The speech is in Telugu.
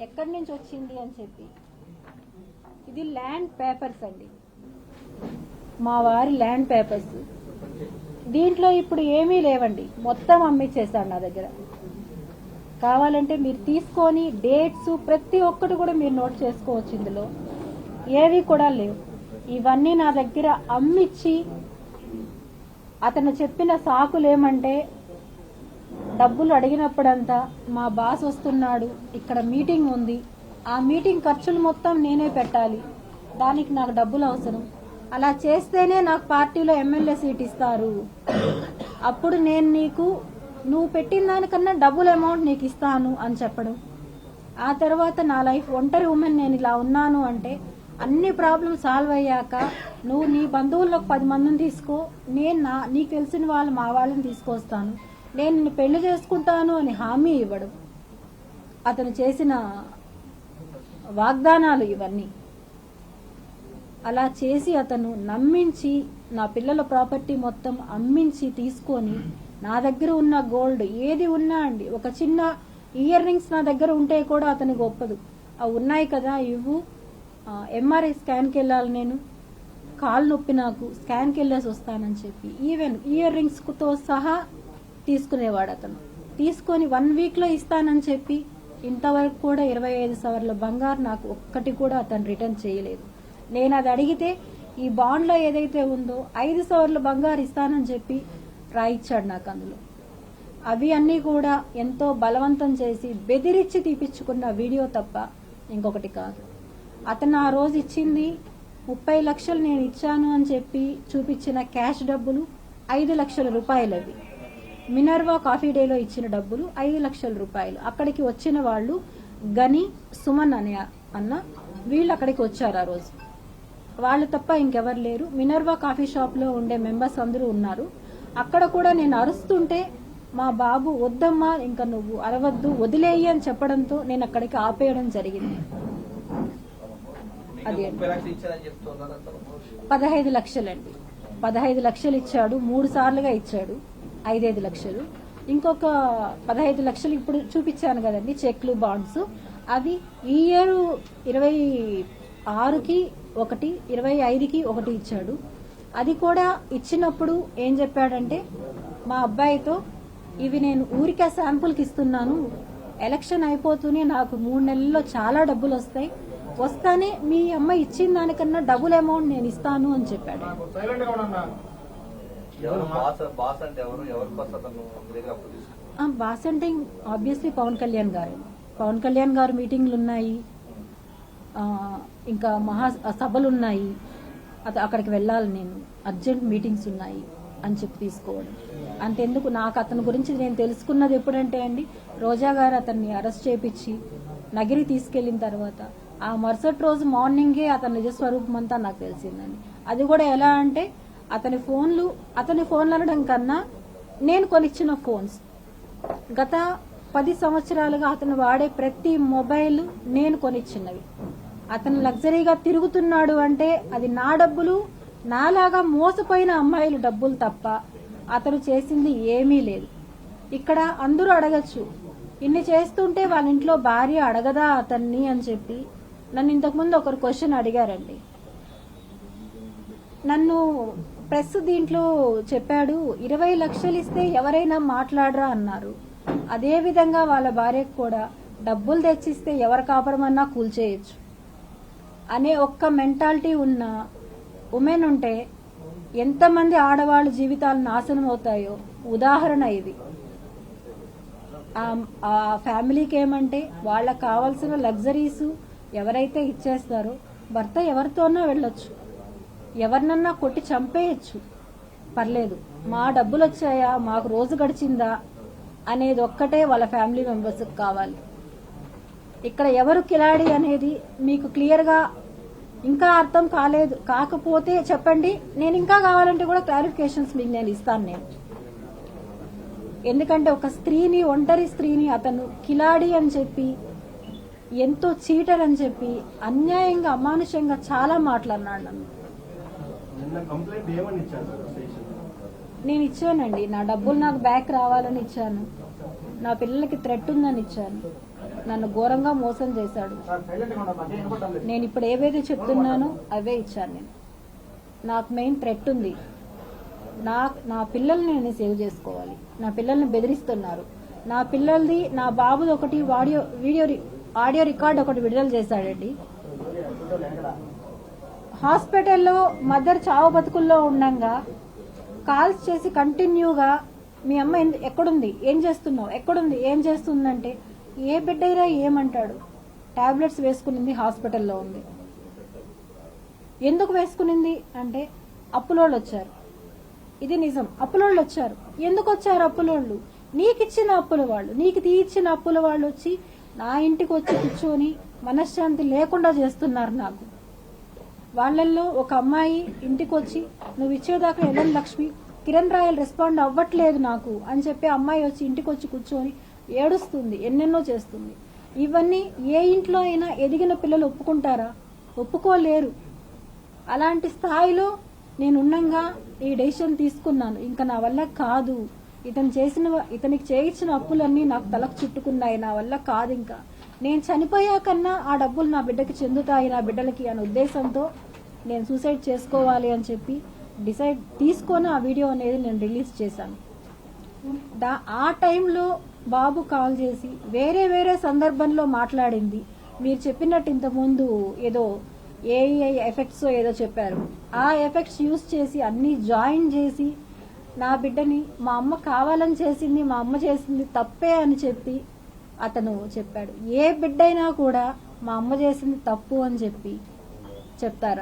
ఎక్కడి నుంచి వచ్చింది అని చెప్పి. ఇది ల్యాండ్ పేపర్స్ అండి, మా వారి ల్యాండ్ పేపర్స్. దీంట్లో ఇప్పుడు ఏమీ లేవండి, మొత్తం అమ్మిచ్చేసాడు నా దగ్గర. కావాలంటే మీరు తీసుకొని డేట్స్ ప్రతి ఒక్కటి కూడా మీరు నోట్ చేసుకోవచ్చు. ఇందులో ఏవి కూడా లేవు. ఇవన్నీ నా దగ్గర అమ్మిచ్చి అతను చెప్పిన సాకులు ఏమంటే, డబ్బులు అడిగినప్పుడంతా మా బాస్ వస్తున్నాడు, ఇక్కడ మీటింగ్ ఉంది, ఆ మీటింగ్ ఖర్చులు మొత్తం నేనే పెట్టాలి, దానికి నాకు డబ్బులు అవసరం, అలా చేస్తేనే నాకు పార్టీలో ఎమ్మెల్యే సీట్ ఇస్తారు, అప్పుడు నేను నీకు నువ్వు పెట్టిన దానికన్నా డబ్బులు అమౌంట్ నీకు ఇస్తాను అని చెప్పడం. ఆ తర్వాత నా లైఫ్ ఒంటరి ఉమెన్, నేను ఇలా ఉన్నాను అంటే అన్ని ప్రాబ్లమ్ సాల్వ్ అయ్యాక నువ్వు నీ బంధువుల్లో 10 మందిని తీసుకో, నేను నీకు తెలిసిన వాళ్ళు మా వాళ్ళని తీసుకొస్తాను, నేను నిన్ను పెళ్లి చేసుకుంటాను అని హామీ ఇవ్వడం. అతను చేసిన వాగ్దానాలు ఇవన్నీ. అలా చేసి అతను నమ్మించి నా పిల్లల ప్రాపర్టీ మొత్తం అమ్మించి తీసుకొని నా దగ్గర ఉన్న గోల్డ్ ఏది ఉన్నా అండి, ఒక చిన్న ఇయర్ రింగ్స్ నా దగ్గర ఉంటే కూడా అతనికి ఒప్పదు. అవి ఉన్నాయి కదా ఇవ్వు, ఎంఆర్ఐ స్కాన్కి వెళ్ళాలి, నేను కాలు నొప్పి, నాకు స్కాన్కి వెళ్ళేసి వస్తానని చెప్పి ఈవెన్ ఇయర్ రింగ్స్తో సహా తీసుకునేవాడు అతను. తీసుకొని 1 వీక్లో ఇస్తానని చెప్పి ఇంతవరకు కూడా 25 సవర్ల బంగారు నాకు ఒక్కటి కూడా అతను రిటర్న్ చేయలేదు. నేను అది అడిగితే ఈ బాండ్లో ఏదైతే ఉందో 5 సవర్ల బంగారు ఇస్తానని చెప్పి రాయిచ్చాడు నాకు. అందులో అవి అన్నీ కూడా ఎంతో బలవంతం చేసి బెదిరించి తీపిచ్చుకున్న వీడియో తప్ప ఇంకొకటి కాదు. అతను ఆ రోజు ఇచ్చింది 30 లక్షలు నేను ఇచ్చాను అని చెప్పి చూపించిన క్యాష్ డబ్బులు 5 లక్షల రూపాయలు. అవి మినర్వా కాఫీ డేలో ఇచ్చిన డబ్బులు 5 లక్షల రూపాయలు. అక్కడికి వచ్చిన వాళ్ళు గని, సుమన్ అన్న వీళ్ళు అక్కడికి వచ్చారు ఆ రోజు. వాళ్ళు తప్ప ఇంకెవరు లేరు. మినర్వా కాఫీ షాప్లో ఉండే మెంబర్స్ అందరూ ఉన్నారు. అక్కడ కూడా నేను అరుస్తుంటే మా బాబు వద్దమ్మా, ఇంకా నువ్వు అరవద్దు, వదిలేయి అని చెప్పడంతో నేను అక్కడికి ఆపేయడం జరిగింది. అది 15 లక్షలండి. 15 లక్షలు ఇచ్చాడు, 3 సార్లుగా ఇచ్చాడు, 5 లక్షలు. ఇంకొక 15 లక్షలు ఇప్పుడు చూపించాను కదండి చెక్లు, బాండ్స్. అవి ఈ ఇయర్ 26కి ఒకటి, 25కి ఒకటి ఇచ్చాడు. అది కూడా ఇచ్చినప్పుడు ఏం చెప్పాడంటే, మా అబ్బాయితో ఇవి నేను ఊరికే శాంపుల్కి ఇస్తున్నాను, ఎలక్షన్ అయిపోతూనే నాకు 3 నెలల్లో చాలా డబ్బులు వస్తాయి, వస్తానే మీ అమ్మ ఇచ్చిన దానికన్నా డబుల్ అమౌంట్ నేను ఇస్తాను అని చెప్పాడు. బాస్ అంటే ఆబ్వియస్లీ పవన్ కళ్యాణ్ గారు. పవన్ కళ్యాణ్ గారు మీటింగ్లు ఉన్నాయి, ఇంకా సభలు ఉన్నాయి, అక్కడికి వెళ్ళాలి, నేను అర్జెంట్ మీటింగ్స్ ఉన్నాయి అని చెప్పి తీసుకోవడం. అంతెందుకు, నాకు అతని గురించి నేను తెలుసుకున్నది ఎప్పుడంటే అండి, రోజా గారు అతన్ని అరెస్ట్ చేయించి నగిరి తీసుకెళ్లిన తర్వాత ఆ మరుసటి రోజు మార్నింగే అతని నిజస్వరూపం అంతా నాకు తెలిసిందండి. అది కూడా ఎలా అంటే, అతని ఫోన్లు అనడం కన్నా నేను కొనిచ్చిన ఫోన్స్, గత 10 సంవత్సరాలుగా అతను వాడే ప్రతి మొబైల్ నేను కొనిచ్చినవి. అతను లగ్జరీగా తిరుగుతున్నాడు అంటే అది నా డబ్బులు, నాలాగా మోసపోయిన అమ్మాయిల డబ్బులు తప్ప అతను చేసింది ఏమీ లేదు. ఇక్కడ అందరూ అడగచ్చు, ఇన్ని చేస్తుంటే వాళ్ళ ఇంట్లో భార్య అడగదా అతన్ని అని చెప్పి. నన్ను ఇంతకుముందు ఒకరు క్వశ్చన్ అడిగారండి, నన్ను ప్రెస్ దీంట్లో చెప్పాడు 20 లక్షలు ఇస్తే ఎవరైనా మాట్లాడరా అన్నారు. అదేవిధంగా వాళ్ళ భార్యకు కూడా డబ్బులు తెచ్చిస్తే ఎవరు కాపడమన్నా కూల్చేయచ్చు అనే ఒక్క మెంటాలిటీ ఉన్న ఉమెన్ ఉంటే ఎంతమంది ఆడవాళ్ళ జీవితాలు నాశనం అవుతాయో ఉదాహరణ ఇది. ఆ ఫ్యామిలీకి ఏమంటే వాళ్ళకి కావాల్సిన లగ్జరీస్ ఎవరైతే ఇచ్చేస్తారో భర్త ఎవరితోనో వెళ్ళొచ్చు, ఎవరినన్నా కొట్టి చంపేయచ్చు, పర్లేదు, మా డబ్బులు వచ్చాయా, మాకు రోజు గడిచిందా అనేది ఒక్కటే వాళ్ళ ఫ్యామిలీ మెంబర్స్కి కావాలి. ఇక్కడ ఎవరు కిలాడి అనేది మీకు క్లియర్గా ఇంకా అర్థం కాకపోతే చెప్పండి, నేను ఇంకా కావాలంటే కూడా క్లారిఫికేషన్స్ మీకు నేను ఇస్తాను. ఎందుకంటే ఒక స్త్రీని, ఒంటరి స్త్రీని అతను కిలాడి అని చెప్పి, ఎంతో చీటర్ అని చెప్పి అన్యాయంగా, అమానుషంగా చాలా మాట్లాడినాడు నన్ను. నేను ఇచ్చానండి, నా డబ్బులు నాకు బ్యాక్ రావాలని ఇచ్చాను, నా పిల్లలకి థ్రెట్ ఉందని ఇచ్చాను, నన్ను ఘోరంగా మోసం చేశాడు. నేను ఇప్పుడు ఏవైతే చెప్తున్నానో అవే ఇచ్చాను. నేను నాకు మెయిన్ థ్రెట్ ఉంది. నా పిల్లల్ని నేను సేవ్ చేసుకోవాలి. నా పిల్లల్ని బెదిరిస్తున్నారు. నా పిల్లలది, నా బాబుది ఒకటి ఆడియో రికార్డ్ ఒకటి విడుదల చేశాడండి. హాస్పిటల్లో మదర్ చావు బతుకుల్లో ఉండగా కాల్స్ చేసి కంటిన్యూగా మీ అమ్మ ఎక్కడుంది, ఏం చేస్తున్నావు, ఎక్కడుంది, ఏం చేస్తుందంటే ఏ బిడ్డైనా ఏమంటాడు? టాబ్లెట్స్ వేసుకునింది, హాస్పిటల్లో ఉంది. ఎందుకు వేసుకునింది అంటే అప్పులోళ్ళు వచ్చారు. ఇది నిజం, అప్పులోళ్ళు వచ్చారు. ఎందుకు వచ్చారు అప్పులోళ్ళు? నీకిచ్చిన అప్పుల వాళ్ళు, నీకు తీయించిన అప్పుల వాళ్ళు వచ్చి నా ఇంటికి వచ్చి కూర్చొని మనశ్శాంతి లేకుండా చేస్తున్నారు నాకు. వాళ్ళల్లో ఒక అమ్మాయి ఇంటికి వచ్చి నువ్వు ఇచ్చేదాకా LN Lakshmi, Kiran Royal respond అవ్వట్లేదు నాకు అని చెప్పి అమ్మాయి వచ్చి ఇంటికి వచ్చి కూర్చొని ఏడుస్తుంది, ఎన్నెన్నో చేస్తుంది. ఇవన్నీ ఏ ఇంట్లో అయినా ఎదిగిన పిల్లలు ఒప్పుకుంటారా? ఒప్పుకోలేరు. అలాంటి స్థాయిలో నేను ఉన్నంగా ఈ డెసిషన్ తీసుకున్నాను. ఇంకా నా వల్ల కాదు, ఇతనికి చేయించిన అప్పులన్నీ నాకు తలకు చుట్టుకున్నాయి, నా వల్ల కాదు, ఇంకా నేను చనిపోయాకన్నా ఆ డబ్బులు నా బిడ్డకి చెందుతాయి, నా బిడ్డలకి అనే ఉద్దేశంతో నేను సూసైడ్ చేసుకోవాలి అని చెప్పి డిసైడ్ తీసుకొని ఆ వీడియో అనేది నేను రిలీజ్ చేశాను. ఆ టైంలో బాబు కాల్ చేసి వేరే వేరే సందర్భంలో మాట్లాడింది. మీరు చెప్పినట్టు ఇంతకుముందు ఏదో ఏఐ ఎఫెక్ట్స్ ఏదో చెప్పారు. ఆ ఎఫెక్ట్స్ యూజ్ చేసి అన్ని జాయిన్ చేసి నా బిడ్డని మా అమ్మ కావాలని చేసింది, మా అమ్మ చేసింది తప్పే అని చెప్పి అతను చెప్పాడు. ఏ బిడ్డైనా కూడా మా అమ్మ చేసింది తప్పు అని చెప్పి చెప్తారా?